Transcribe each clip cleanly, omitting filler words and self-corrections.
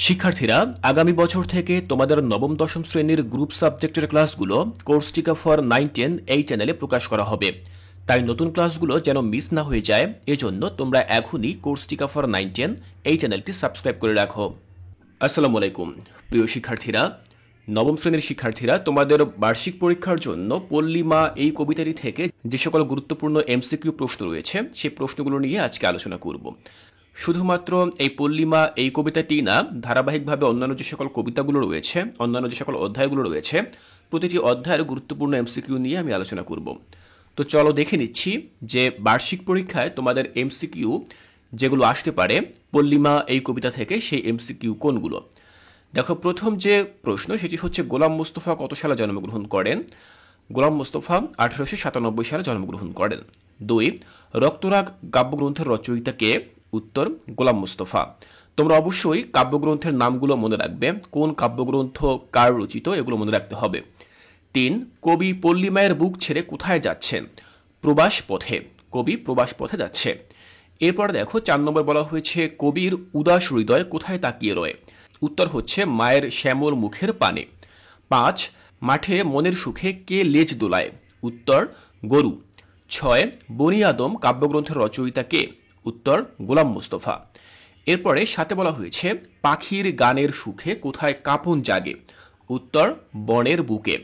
শিক্ষার্থীরা, আগামী বছর থেকে তোমাদের নবম দশম শ্রেণীর গ্রুপ সাবজেক্টের ক্লাসগুলো কোর্সটিকা ফর 9-10 এই চ্যানেলে প্রকাশ করা হবে। তাই নতুন ক্লাসগুলো যেন মিস না হয়ে যায়, এজন্য তোমরা এখনই কোর্সটিকা ফর 9-10 এই চ্যানেলটি সাবস্ক্রাইব করে রাখো। আসসালামু আলাইকুম প্রিয় শিক্ষার্থীরা, নবম শ্রেণীর শিক্ষার্থীরা, তোমাদের বার্ষিক পরীক্ষার জন্য পল্লীমা এই কবিতাটি থেকে যে সকল গুরুত্বপূর্ণ এমসিকিউ প্রশ্ন রয়েছে সেই প্রশ্নগুলো নিয়ে আজকে আলোচনা করব। শুধুমাত্র এই পল্লীমা এই কবিতাটি না, ধারাবাহিকভাবে অন্যান্য যে সকল কবিতাগুলো রয়েছে, অন্যান্য যে সকল অধ্যায়গুলো রয়েছে, প্রতিটি অধ্যায়ের গুরুত্বপূর্ণ এমসিকিউ নিয়ে আমি আলোচনা করব। তো চলো দেখে নিচ্ছি যে বার্ষিক পরীক্ষায় তোমাদের এমসিকিউ যেগুলো আসতে পারে পল্লীমা এই কবিতা থেকে, সেই এমসিকিউ কোনগুলো। দেখো, প্রথম যে প্রশ্ন সেটি হচ্ছে গোলাম মোস্তফা কত সালে জন্মগ্রহণ করেন? গোলাম মোস্তফা 1897 সালে জন্মগ্রহণ করেন। 2, রক্তরাগ কাব্যগ্রন্থের রচয়িতা কে? উত্তর, গোলাম মোস্তফা। তোমরা অবশ্যই কাব্যগ্রন্থের নামগুলো মনে রাখবে, কোন কাব্যগ্রন্থ কার রচিত এগুলো মনে রাখতে হবে। 3, কবি পল্লীমায়ের বুক ছেড়ে কোথায় যাচ্ছেন? প্রবাস পথে। কবি প্রবাস পথে যাচ্ছে। এরপর দেখো 4 নম্বর বলা হয়েছে কবির উদাস হৃদয় কোথায় তাকিয়ে রয়ে? উত্তর হচ্ছে মায়ের শ্যামল মুখের পানে। 5, মাঠে মনের সুখে কে লেজ দোলায়? উত্তর, গরু। 6, বনি আদম কাব্যগ্রন্থের রচয়িতা কে? উত্তর, গোলাম মোস্তফা। এরপরে 7 বলা হয়েছে পাখির গানের সুখে কোথায় কাঁপন জাগে? উত্তর, বনের বুকে।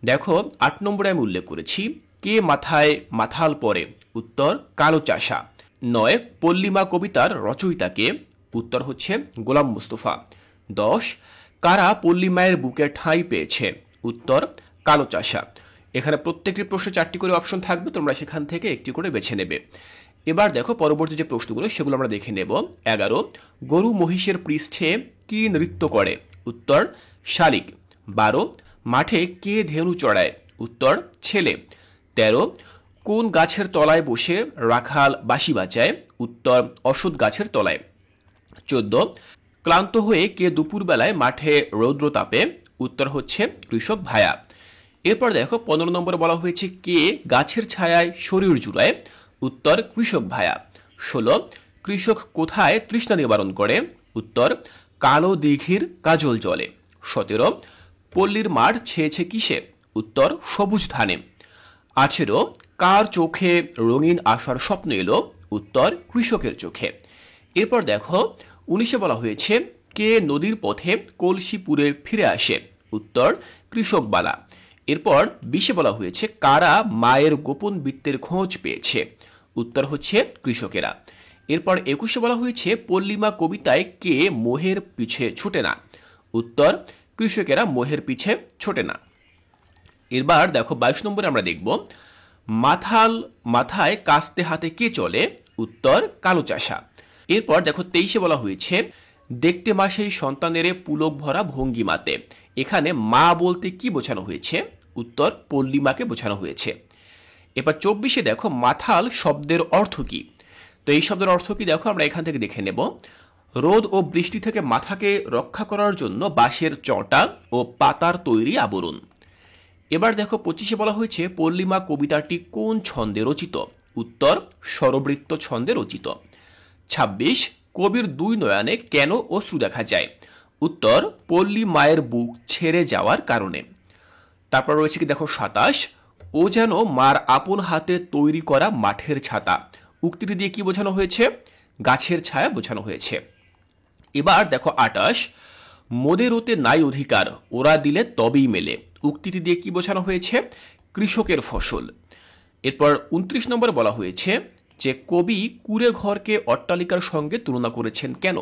দেখো 8 নম্বরে আমি উল্লেখ করেছি কে মাথায় মাথাল পরে? উত্তর, কালো চাষা। 9, পল্লীমা কবিতার রচয়িতা কে? উত্তর হচ্ছে গোলাম মোস্তফা। 10, কারা পল্লীমায়ের বুকে ঠাঁই পেয়েছে? উত্তর, কালো চাষা। এখানে প্রত্যেকটি প্রশ্নে 4টি করে অপশন থাকবে, তোমরা সেখান থেকে একটি করে বেছে নেবে। এবার দেখো পরবর্তী যে প্রশ্নগুলো সেগুলো আমরা দেখে নেব। 11, গরু মহিষের পৃষ্ঠে কি নৃত্য করে? উত্তর, শালিক। 12, মাঠে কে ধেনু চড়ায়? উত্তর, ছেলে। 13, কোন গাছের তলায় বসে রাখাল বাঁশি বাজায়? উত্তর, অশ্বত্থ গাছের তলায়। 14, ক্লান্ত হয়ে কে দুপুরবেলায় মাঠে রৌদ্র তাপে? উত্তর হচ্ছে কৃষক ভায়া। এরপর দেখো 15 নম্বরে বলা হয়েছে কে গাছের ছায়ায় শরীর জুড়ায়? উত্তর, কৃষক ভায়া। 16, কৃষক কোথায় তৃষ্ণা নিবারণ করে? উত্তর, কালো দিঘির কাজল জলে। 17, পল্লীর মাঠ ছেয়েছে কিসে? উত্তর, সবুজ ধানে। 18, কার চোখে রঙিন আশার স্বপ্ন এলো? উত্তর, কৃষকের চোখে। এরপর দেখো 19 বলা হয়েছে কে নদীর পথে কলসিপুরে ফিরে আসে? উত্তর, কৃষকবালা। এরপর 20 বলা হয়েছে কারা মায়ের গোপন বৃত্তের খোঁজ পেয়েছে? উত্তর হচ্ছে কৃষকেরা। এরপর 21 বলা হয়েছে পল্লীমা কবিতায় কে মোহের পিছে ছুটে না? উত্তর, কৃষকেরা মোহের পিছে ছোটে না। এবার দেখো 22 নম্বরে আমরা দেখব মাথায় কাস্তে হাতে কে চলে? উত্তর, কালো চাষা। এরপর দেখো 23 বলা হয়েছে দেখতে মাসেই সন্তানেরে পুলক ভরা ভঙ্গিমাতে। এখানে মা বলতে কি বোঝানো হয়েছে? উত্তর, পল্লীমাকে বোঝানো হয়েছে। এবার 24 দেখো মাথাল শব্দের অর্থ কি? তো এই শব্দের অর্থ কি দেখো আমরা এখান থেকে দেখে নেব। রোদ ও বৃষ্টি থেকে মাথাকে রক্ষা করার জন্য বাঁশের চটা ও পাতার তৈরি আবরণ। এবার দেখো 25 বলা হয়েছে পল্লীমা কবিতাটি কোন ছন্দে রচিত? উত্তর, স্বরবৃত্ত ছন্দে রচিত। 26, কবির দুই নয়নে কেন অশ্রু দেখা যায়? উত্তর, পল্লী মায়ের বুক ছেড়ে যাওয়ার কারণে। তারপর রয়েছে কি দেখো 27, ও যেন মার আপন হাতে তৈরি করা মাঠের ছাতা। উক্তিটি দিয়ে কি বোঝানো হয়েছে? গাছের ছায়া বোঝানো হয়েছে। এবার দেখো 28, মোদের ওতে নাই অধিকার, ওরা দিলে তবেই মেলে। উক্তিটি দিয়ে কি বোঝানো হয়েছে? কৃষকের ফসল। এরপর 29 নম্বরে বলা হয়েছে যে কবি কুঁড়ে ঘরকে অট্টালিকার সঙ্গে তুলনা করেছেন কেন?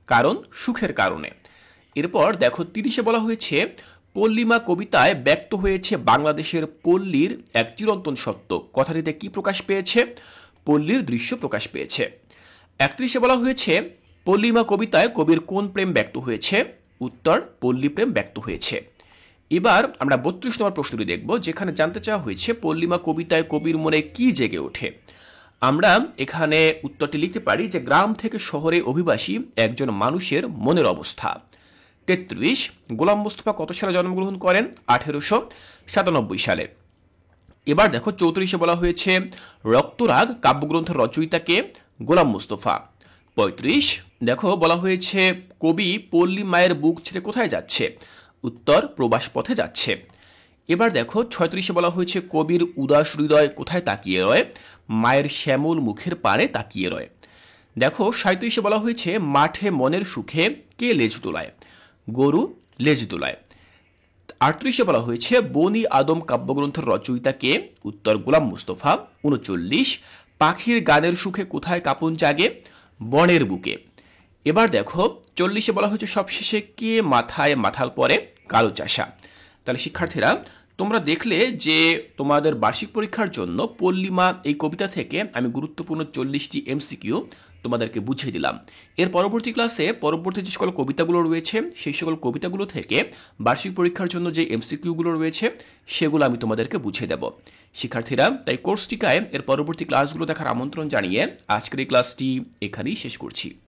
কারণ সুখের কারণে। এরপর দেখো 30 বলা হয়েছে পল্লীমা কবিতায় ব্যক্ত হয়েছে বাংলাদেশের পল্লীর এক চিরন্তন সত্য। কথাটিতে কি প্রকাশ পেয়েছে? পল্লীর দৃশ্য প্রকাশ পেয়েছে। 31 বলা হয়েছে পল্লীমা কবিতায় কবির কোন প্রেম ব্যক্ত হয়েছে? উত্তর, পল্লী প্রেম ব্যক্ত হয়েছে। এবার আমরা 32 নম্বর প্রশ্নটি দেখব, যেখানে জানতে চাওয়া হয়েছে পল্লীমা কবিতায় কবির মনে কি জেগে ওঠে? আমরা এখানে উত্তরটি লিখতে পারি যে গ্রাম থেকে শহরে অভিবাসী একজন মানুষের মনের অবস্থা। 33, গোলাম মোস্তফা কত সালে জন্মগ্রহণ করেন? 1897 সালে। এবার দেখো 34 বলা হয়েছে রক্তরাগ কাব্যগ্রন্থের রচয়িতা কে? গোলাম মোস্তফা। 35 দেখো বলা হয়েছে কবি পল্লী মায়ের বুক ছেড়ে কোথায় যাচ্ছে? উত্তর প্রবাস পথে যাচ্ছে। এবার দেখো 36 বলা হয়েছে কবির উদাস হৃদয় কোথায় তাকিয়ে রয়? মায়ের শ্যামল মুখের পানে তাকিয়ে রয়। দেখো 37 বলা হয়েছে মাঠে মনের সুখে কে লেজ দোলায়? গরু লেজ দোলায়। 38 বলা হয়েছে বনি আদম কাব্যগ্রন্থের রচয়িতা কে? উত্তর গোলাম মুস্তফা। 39 পাখির গানের সুখে কোথায় কাপন জাগে? বনের বুকে। এবার দেখো 40 বলা হয়েছে সবশেষে কে মাথায় মাথাল পরে? কালো চাষা। তাহলে শিক্ষার্থীরা তোমরা দেখলে যে তোমাদের বার্ষিক পরীক্ষার জন্য পল্লীমা এই কবিতা থেকে আমি গুরুত্বপূর্ণ 40টি এমসিকিউ তোমাদেরকে বুঝিয়ে দিলাম। এর পরবর্তী ক্লাসে পরবর্তী যে সকল কবিতাগুলো রয়েছে সেই সকল কবিতাগুলো থেকে বার্ষিক পরীক্ষার জন্য যে এমসিকিউগুলো রয়েছে সেগুলো আমি তোমাদেরকে বুঝিয়ে দেব। শিক্ষার্থীরা তাই কোর্স টিকায় এর পরবর্তী ক্লাসগুলো দেখার আমন্ত্রণ জানিয়ে আজকের এই ক্লাসটি এখানেই শেষ করছি।